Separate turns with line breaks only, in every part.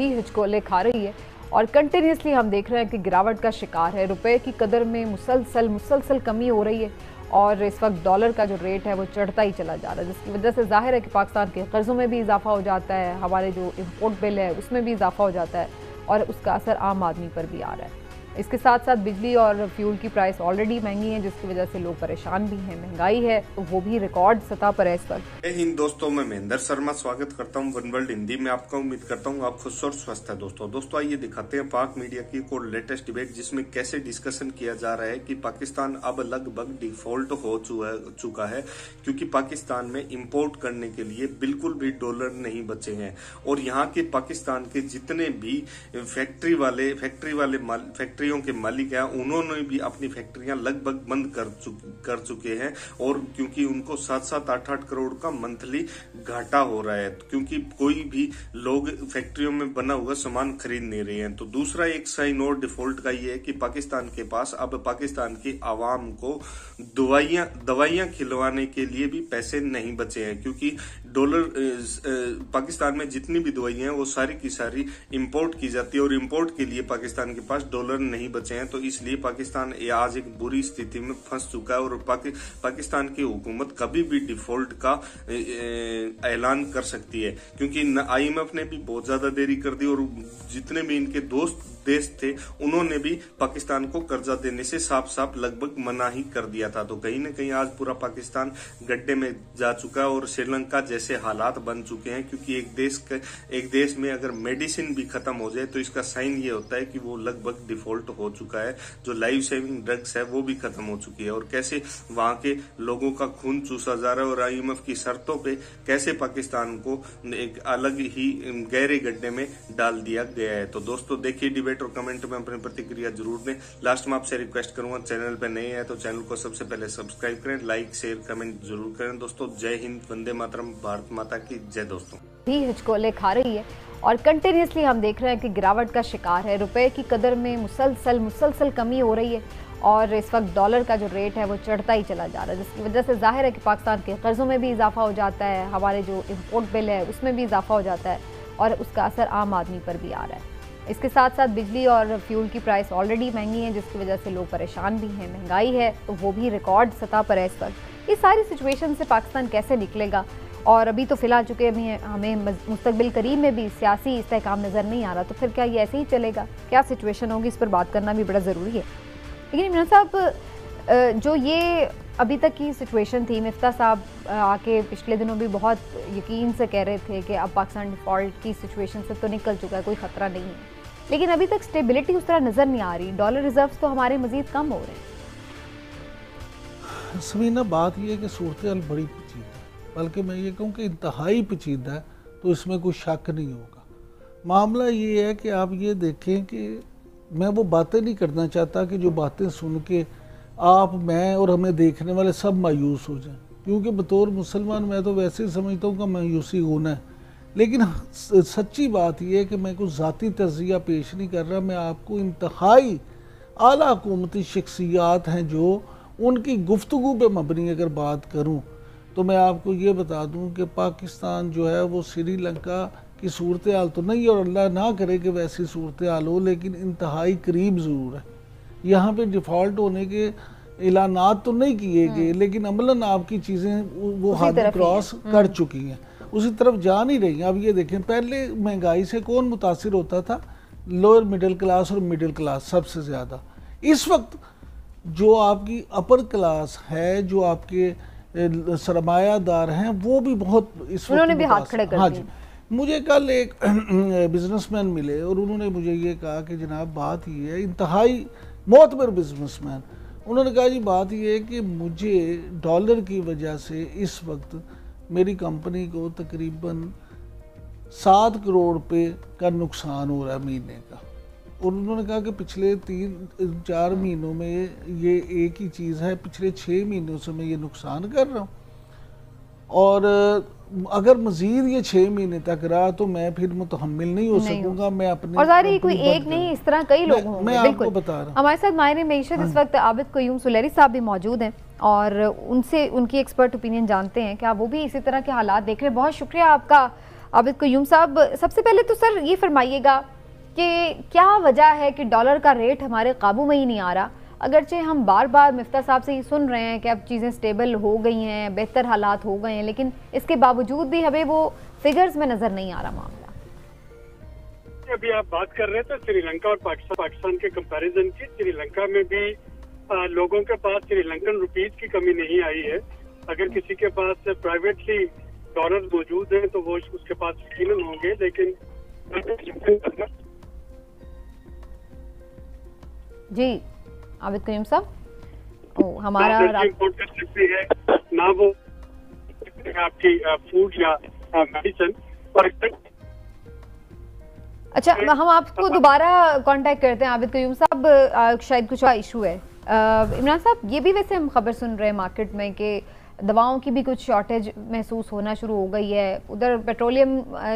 भी हिचकोले खा रही है और कंटिन्यूसली हम देख रहे हैं कि गिरावट का शिकार है। रुपए की कदर में मुसलसल कमी हो रही है और इस वक्त डॉलर का जो रेट है वो चढ़ता ही चला जा रहा है, जिसकी वजह से जाहिर है कि पाकिस्तान के कर्ज़ों में भी इजाफा हो जाता है, हमारे जो इम्पोर्ट बिल है उसमें भी इजाफा हो जाता है और उसका असर आम आदमी पर भी आ रहा है। इसके साथ साथ बिजली और फ्यूल की प्राइस ऑलरेडी महंगी है, जिसकी वजह से लोग परेशान भी हैं। महंगाई है तो वो भी रिकॉर्ड सतह पर है इस वक्त।
जय हिंद दोस्तों, मैं महेंद्र शर्मा स्वागत करता हूं वन वर्ल्ड हिंदी में आपका। उम्मीद करता हूं आप खुश और स्वस्थ है। दोस्तों आइए दिखाते हैं पाक मीडिया की एक और लेटेस्ट डिबेट, जिसमें कैसे डिस्कशन किया जा रहा है कि पाकिस्तान अब लगभग डिफॉल्ट हो चुका है, क्योंकि पाकिस्तान में इंपोर्ट करने के लिए बिल्कुल भी डॉलर नहीं बचे हैं और यहाँ के पाकिस्तान के जितने भी फैक्ट्रियों के मालिक हैं उन्होंने भी अपनी फैक्ट्रियां लगभग बंद कर चुके हैं, और क्योंकि उनको 7-7, 8-8 करोड़ का मंथली घाटा हो रहा है, क्योंकि कोई भी लोग फैक्ट्रियों में बना हुआ सामान खरीद नहीं रहे हैं। तो दूसरा एक साइन और डिफॉल्ट का ये है कि पाकिस्तान के पास अब पाकिस्तान की आवाम को दवाइयां खिलवाने के लिए भी पैसे नहीं बचे हैं, क्योंकि डॉलर पाकिस्तान में जितनी भी दवाइयां हैं वो सारी की सारी इंपोर्ट की जाती है और इंपोर्ट के लिए पाकिस्तान के पास डॉलर नहीं बचे हैं। तो इसलिए पाकिस्तान आज एक बुरी स्थिति में फंस चुका है और पाकिस्तान की हुकूमत कभी भी डिफॉल्ट का ऐलान कर सकती है, क्योंकि IMF ने भी बहुत ज्यादा देरी कर दी और जितने भी इनके दोस्त देश थे उन्होंने भी पाकिस्तान को कर्जा देने से साफ लगभग मना ही कर दिया था। तो कहीं न कहीं आज पूरा पाकिस्तान गड्ढे में जा चुका है और श्रीलंका जैसे हालात बन चुके हैं, क्योंकि एक देश में अगर मेडिसिन भी खत्म हो जाए तो इसका साइन ये होता है कि वो लगभग डिफॉल्ट हो चुका है। जो लाइफ सेविंग ड्रग्स है वो भी खत्म हो चुकी है और कैसे वहां के लोगों का खून चूसा जा रहा है और IMF की शर्तों पे कैसे पाकिस्तान को एक अलग ही गहरे गड्ढे में डाल दिया गया है। तो दोस्तों देखिए डिबेट और कमेंट में अपनी प्रतिक्रिया जरूर दें। लास्ट में आपसे रिक्वेस्ट करूंगा, चैनल पे नए हैं तो चैनल को सबसे पहले सब्सक्राइब करें, लाइक शेयर कमेंट जरूर करें। दोस्तों जय हिंद, वंदे मातरम, भारत माता की जय। दोस्तों
भी हिचकोले खा रही है और कंटिन्यूसली हम देख रहे हैं कि गिरावट का शिकार है। रुपए की कदर में मुसलसल कमी हो रही है और इस वक्त डॉलर का जो रेट है वो चढ़ता ही चला जा रहा है, जिसकी वजह से जाहिर है कि पाकिस्तान के कर्ज़ों में भी इजाफा हो जाता है, हमारे जो इम्पोर्ट बिल है उसमें भी इजाफा हो जाता है और उसका असर आम आदमी पर भी आ रहा है। इसके साथ साथ बिजली और फ्यूल की प्राइस ऑलरेडी महंगी है, जिसकी वजह से लोग परेशान भी हैं। महंगाई है तो वो भी रिकॉर्ड सतह पर है इस वक्त। इस सारी सिचुएशन से पाकिस्तान कैसे निकलेगा, और अभी तो फिलहाल चूँकि हमें मुस्तकबिल करीब में भी सियासी इस्तेहकाम नज़र नहीं आ रहा, तो फिर क्या ये ऐसे ही चलेगा, क्या सिचुएशन होगी, इस पर बात करना भी बड़ा ज़रूरी है। लेकिन इमरान साहब, जो ये अभी तक की सिचुएशन थी, मिफ्ता साहब आके पिछले दिनों भी बहुत यकीन से कह रहे थे कि अब पाकिस्तान डिफ़ॉल्ट की सिचुएशन से तो निकल चुका है, कोई ख़तरा नहीं है, लेकिन अभी तक स्टेबिलिटी उस तरह नज़र नहीं आ रही। डॉलर रिजर्व्स तो हमारे मज़ीद कम हो रहे हैं।
समीना, बात यह है कि सूरत हाल बड़ी पेचीदा है, बल्कि मैं ये कहूँ कि इंतहाई पेचीदा है, तो इसमें कोई शक नहीं होगा। मामला ये है कि आप ये देखें कि मैं वो बातें नहीं करना चाहता कि जो बातें सुन के आप, मैं और हमें देखने वाले सब मायूस हो जाएं, क्योंकि बतौर मुसलमान मैं तो वैसे ही समझता हूँ कि मायूसी होना है। लेकिन सच्ची बात यह है कि मैं कुछ ज़ाती तज़किया पेश नहीं कर रहा, मैं आपको इंतहाई आला हुकूमती शख्सियात हैं जो उनकी गुफ्तगू पे मबनी अगर बात करूँ तो मैं आपको ये बता दूँ कि पाकिस्तान जो है वो श्रीलंका की सूरत हाल तो नहीं, और अल्लाह ना करे कि वैसी सूरत हाल हो, लेकिन इंतहाई करीब ज़रूर है। यहाँ पे डिफ़ॉल्ट होने के ऐलानात तो नहीं किए गए, लेकिन अमलन आपकी चीज़ें वो हद क्रॉस कर चुकी हैं, उसी तरफ जा नहीं रही हैं। अब ये देखें, पहले महंगाई से कौन मुतासिर होता था? लोअर मिडिल क्लास और मिडिल क्लास सबसे ज़्यादा। इस वक्त जो आपकी अपर क्लास है, जो आपके सरमायादार हैं, वो भी बहुत इस वक्त
भी हाथ खड़े कर दिए।
हाँ जी, मुझे कल एक बिजनेसमैन मिले और उन्होंने मुझे ये कहा कि जनाब बात ये है, इंतहाई मोतबर बिजनेसमैन, उन्होंने कहा जी बात ये है कि मुझे डॉलर की वजह से इस वक्त मेरी कंपनी को तकरीबन 7 करोड़ रुपए का नुकसान हो रहा है महीने का। और उन्होंने कहा कि पिछले 3-4 महीनों में ये एक ही चीज़ है, पिछले 6 महीनों से मैं ये नुकसान कर रहा हूँ, और अगर मजीद ये 6 महीने तक रहा तो मैं फिर मुतहम्मिल नहीं हो सकूंगा। मैं अपने, और
ज़ाहिर कोई एक नहीं, इस तरह कई लोग होंगे।
मैं आपको बता रहा हूँ।
हमारे साथ माहिर मईशत इस वक्त आबिद क़य्यूम सुलैरी साहब भी मौजूद हैं और उनसे उनकी एक्सपर्ट ओपिनियन जानते हैं। क्या वो भी इसी तरह के हालात देख रहे हैं? बहुत शुक्रिया आपका आबिद क़य्यूम साहब, सबसे पहले तो सर ये फरमाइएगा कि क्या वजह है कि डॉलर का रेट हमारे काबू में ही नहीं आ रहा, अगरचे हम बार बार मिफ्ता साहब से ये सुन रहे हैं कि अब चीज़ें स्टेबल हो गई हैं, बेहतर हालात हो गए हैं, लेकिन इसके बावजूद भी हमें वो फिगर्स में नज़र नहीं आ रहा मामला।
अभी आप बात कर रहे थे श्रीलंका और पाकिस्तान के कंपैरिजन की। श्रीलंका में भी लोगों के पास श्रीलंकन रुपीज की कमी नहीं आई है। अगर किसी के पास प्राइवेटली डॉलर मौजूद हैं तो वो उसके पास यकीनन होंगे, लेकिन
जी आबिद क़य्यूम साहब, हमारा
इम्पोर्ट कर सकती है ना वो आपकी फूड या मेडिसिन।
अच्छा, हम आपको दोबारा कांटेक्ट करते हैं आबिद क़य्यूम साहब, शायद कुछ इशू है। इमरान साहब, ये भी वैसे हम खबर सुन रहे हैं मार्केट में कि दवाओं की भी कुछ शॉर्टेज महसूस होना शुरू हो गई है। उधर पेट्रोलियम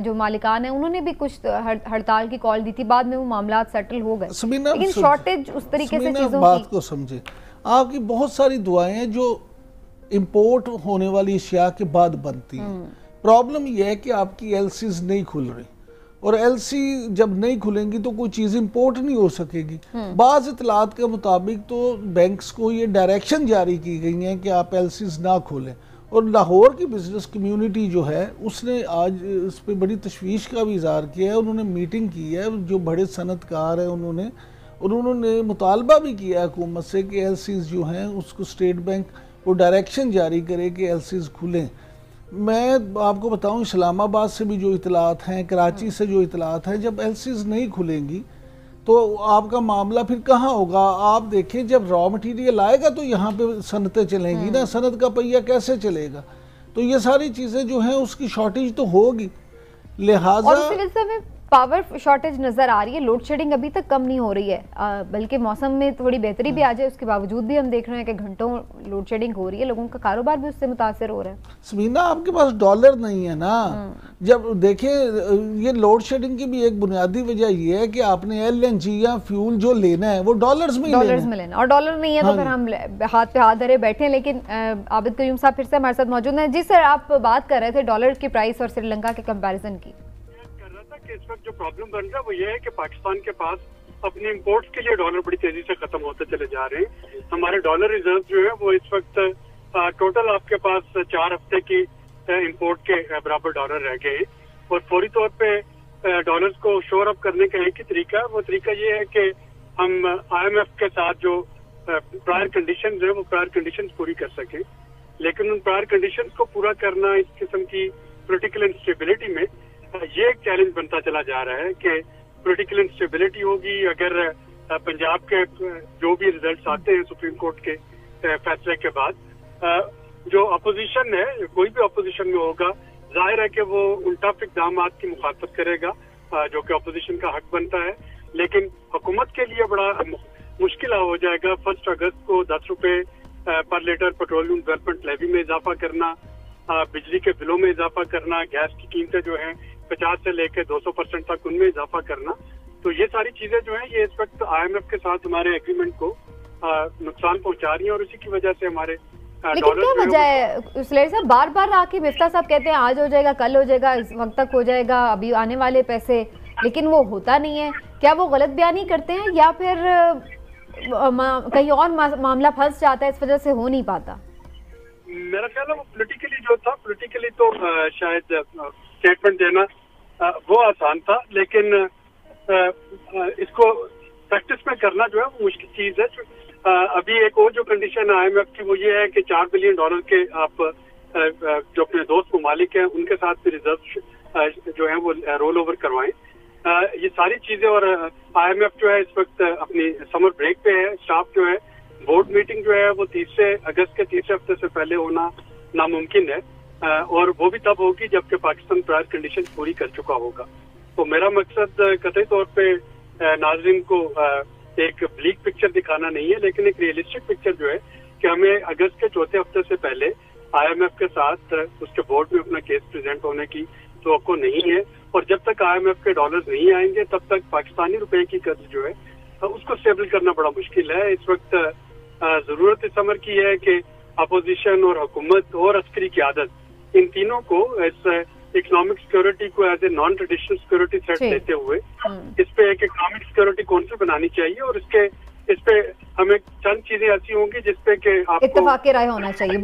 जो मालिकान है उन्होंने भी कुछ हड़ताल की कॉल दी थी, बाद में वो मामला सेटल हो गए, लेकिन शॉर्टेज उस तरीके से चीजों
बात को समझे। आपकी बहुत सारी दुआएं हैं जो इंपोर्ट होने वाली अशिया के बाद बनती हैं। प्रॉब्लम यह है कि आपकी एलसीज नहीं खुल रही, और एलसी जब नहीं खुलेंगी तो कोई चीज़ इंपोर्ट नहीं हो सकेगी। बाज़ इतलात के मुताबिक तो बैंक्स को ये डायरेक्शन जारी की गई हैं कि आप एलसीज ना खोलें, और लाहौर की बिजनेस कम्युनिटी जो है उसने आज इस पर बड़ी तशवीश का भी इज़हार किया है। उन्होंने मीटिंग की है, जो बड़े सनतकार हैं उन्होंने मुतालबा भी किया है हुकूमत से कि एलसीज जो हैं उसको स्टेट बैंक वो डायरेक्शन जारी करे कि एलसीज खुलें। मैं आपको बताऊं, इस्लामाबाद से भी जो इतलात हैं, कराची से जो इतलात हैं, जब एलसीज नहीं खुलेंगी तो आपका मामला फिर कहाँ होगा। आप देखें, जब रॉ मटेरियल आएगा तो यहाँ पे सनतें चलेंगी ना, सनत का पहिया कैसे चलेगा। तो ये सारी चीज़ें जो हैं उसकी शॉर्टेज तो होगी, लिहाजा
पावर शॉर्टेज नजर आ रही है। लोड शेडिंग अभी तक कम नहीं हो रही है, बल्कि मौसम में थोड़ी बेहतरी भी आ जाए उसके बावजूद भी हम देख रहे हैं कि घंटों लोड शेडिंग हो रही है, लोगों का कारोबार भी उससे मुतासर हो रहा है।
समीना, आपके पास डॉलर नहीं है ना। जब देखें, ये लोड शेडिंग की भी एक बुनियादी वजह ये है कि आपने एलएनजी या फ्यूल जो लेना है वो डॉलर्स में लेना,
और डॉलर नहीं है तो फिर हम हाथ पे हाथ धरे बैठे। लेकिन आबिद क़य्यूम साहब फिर से हमारे साथ मौजूद हैं। जी सर, आप बात कर रहे थे डॉलर की प्राइस और श्रीलंका के कंपैरिजन की।
कि इस वक्त जो प्रॉब्लम बन रहा है वो ये है कि पाकिस्तान के पास अपने इंपोर्ट्स के लिए डॉलर बड़ी तेजी से खत्म होते चले जा रहे हैं। हमारे डॉलर रिजर्व जो है वो इस वक्त टोटल आपके पास 4 हफ्ते की इंपोर्ट के बराबर डॉलर रह गए हैं, और फौरी तौर पे डॉलर्स को शोर अप करने का एक ही तरीका है, वो तरीका ये है कि हम IMF के साथ जो प्रायर कंडीशन है वो प्रायर कंडीशन पूरी कर सकें। लेकिन उन प्रायर कंडीशन को पूरा करना इस किस्म की पोलिटिकल इंस्टेबिलिटी में ये एक चैलेंज बनता चला जा रहा है कि पॉलिटिकल इंस्टेबिलिटी होगी अगर पंजाब के जो भी रिजल्ट्स आते हैं सुप्रीम कोर्ट के फैसले के बाद। जो अपोजिशन है, कोई भी अपोजिशन में होगा, जाहिर है कि वो उल्टा इक़दामात की मुखातब करेगा, जो कि अपोजिशन का हक बनता है। लेकिन हुकूमत के लिए बड़ा मुश्किल हो जाएगा 1 अगस्त को 10 रुपए पर लीटर पेट्रोलियम डेवलपमेंट लेवी में इजाफा करना, बिजली के बिलों में इजाफा करना, गैस की कीमतें जो हैं 50 से लेकर 200% तक उनमें इजाफा करना। तो ये सारी चीजें जो हैं ये इस वक्त IMF के साथ हमारे एग्रीमेंट को नुकसान पहुंचा रही हैं, और इसी की वजह से हमारे
लेकिन क्या वजह है सुलेर साहब, बार बार आके मिफ्ता साहब कहते हैं आज हो जाएगा, कल हो जाएगा, इस वक्त तक हो जाएगा, अभी आने वाले पैसे, लेकिन वो होता नहीं है। क्या वो गलत बयानी करते हैं या फिर कहीं और मामला फंस जाता है, इस वजह से हो नहीं पाता?
मेरा ख्याल है वो पोलिटिकली जो था, पोलिटिकली तो शायद स्टेटमेंट देना वो आसान था, लेकिन इसको प्रैक्टिस में करना जो है वो मुश्किल चीज है। अभी एक और जो कंडीशन है IMF की वो ये है कि $4 बिलियन के आप जो अपने दोस्त ममालिक हैं उनके साथ भी रिजर्व जो है वो रोल ओवर करवाएं। ये सारी चीजें, और IMF जो है इस वक्त अपनी समर ब्रेक पे है। स्टाफ जो है, बोर्ड मीटिंग जो है वो 30 अगस्त के तीसरे हफ्ते से पहले होना नामुमकिन है, और वो भी तब होगी जबकि पाकिस्तान प्रायर कंडीशन पूरी कर चुका होगा। तो मेरा मकसद कतई तौर पे नाज़रीन को एक ब्लीक पिक्चर दिखाना नहीं है, लेकिन एक रियलिस्टिक पिक्चर जो है कि हमें अगस्त के चौथे हफ्ते से पहले IMF के साथ उसके बोर्ड में अपना केस प्रेजेंट होने की तवक्को नहीं है, और जब तक IMF के डॉलर्स नहीं आएंगे तब तक पाकिस्तानी रुपए की कर्ज जो है उसको स्टेबल करना बड़ा मुश्किल है। इस वक्त जरूरत इस अमर की है कि अपोजिशन और हुकूमत और अस्करी क़यादत, इन तीनों को इस इकोनॉमिक सिक्योरिटी को as a non traditional security threat लेते हुए इस पे एक इकोनॉमिक सिक्योरिटी काउंसिल बनानी चाहिए और इस पे हमें चंद चीजें ऐसी होंगी जिसपे कि आपको
इत्तेफाक राय होना चाहिए।